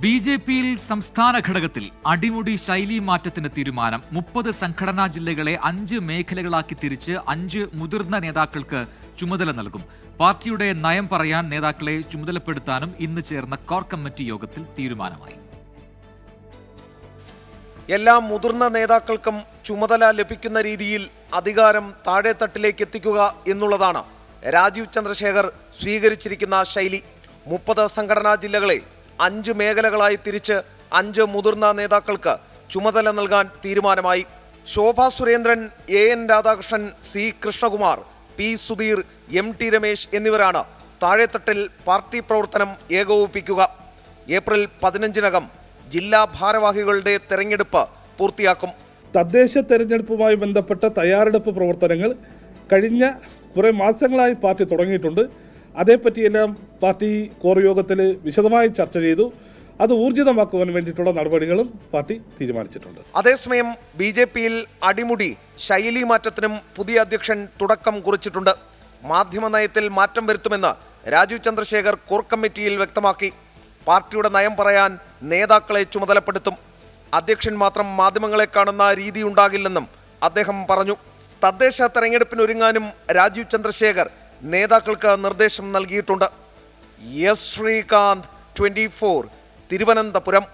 ബി.ജെ.പിയിൽ സംസ്ഥാന ഘടകത്തിൽ അടിമുടി ശൈലി മാറ്റത്തിന് തീരുമാനം. 30 സംഘടനാ ജില്ലകളെ 5 മേഖലകളാക്കി തിരിച്ച് 5 മുതിർന്ന നേതാക്കൾക്ക് ചുമതല നൽകും. പാർട്ടിയുടെ നയം പറയാൻ നേതാക്കളെ ചുമതലപ്പെടുത്താനും ഇന്ന് ചേർന്ന കോർ കമ്മിറ്റി യോഗത്തിൽ തീരുമാനമായി. എല്ലാ മുതിർന്ന നേതാക്കൾക്കും ചുമതല ലഭിക്കുന്ന രീതിയിൽ അധികാരം താഴെത്തട്ടിലേക്ക് എത്തിക്കുക എന്നുള്ളതാണ് രാജീവ് ചന്ദ്രശേഖർ സ്വീകരിച്ചിരിക്കുന്ന ശൈലി. 30 സംഘടനാ ജില്ലകളെ 5 മേഖലകളായി തിരിച്ച് 5 മുതിർന്ന നേതാക്കൾക്ക് ചുമതല നൽകാൻ തീരുമാനമായി. Shobha Surendran, N Radhakrishnan, C Krishnakumar, P Sudheer, M T. Ramesh എന്നിവരാണ് താഴെത്തട്ടിൽ പാർട്ടി പ്രവർത്തനം ഏകോപിപ്പിക്കുക. ഏപ്രിൽ 15-നകം ജില്ലാ ഭാരവാഹികളുടെ തെരഞ്ഞെടുപ്പ് പൂർത്തിയാക്കും. തദ്ദേശ തെരഞ്ഞെടുപ്പുമായി ബന്ധപ്പെട്ട തയ്യാറെടുപ്പ് പ്രവർത്തനങ്ങൾ കഴിഞ്ഞ കുറേ മാസങ്ങളായി പാർട്ടി തുടങ്ങിയിട്ടുണ്ട്. അതേപ്പറ്റിയെല്ലാം പാർട്ടി കോർ യോഗത്തിൽ വിശദമായി ചർച്ച ചെയ്തു. അത് ഊർജിതമാക്കുവാൻ വേണ്ടിയിട്ടുള്ള നടപടികളും പാർട്ടി തീരുമാനിച്ചിട്ടുണ്ട്. അതേസമയം ബി.ജെ.പിയിൽ അടിമുടി ശൈലി മാറ്റത്തിനും പുതിയ അധ്യക്ഷൻ തുടക്കം കുറിച്ചിട്ടുണ്ട്. മാധ്യമ നയത്തിൽ മാറ്റം വരുത്തുമെന്ന് രാജീവ് ചന്ദ്രശേഖർ കോർ കമ്മിറ്റിയിൽ വ്യക്തമാക്കി. പാർട്ടിയുടെ നയം പറയാൻ നേതാക്കളെ ചുമതലപ്പെടുത്തും. അധ്യക്ഷൻ മാത്രം മാധ്യമങ്ങളെ കാണുന്ന രീതി ഉണ്ടാകില്ലെന്നും അദ്ദേഹം പറഞ്ഞു. തദ്ദേശ തെരഞ്ഞെടുപ്പിനൊരുങ്ങാനും രാജീവ് ചന്ദ്രശേഖർ നേതാക്കൾക്ക് നിർദ്ദേശം നൽകിയിട്ടുണ്ട്. എസ് ശ്രീകാന്ത്, 24, തിരുവനന്തപുരം.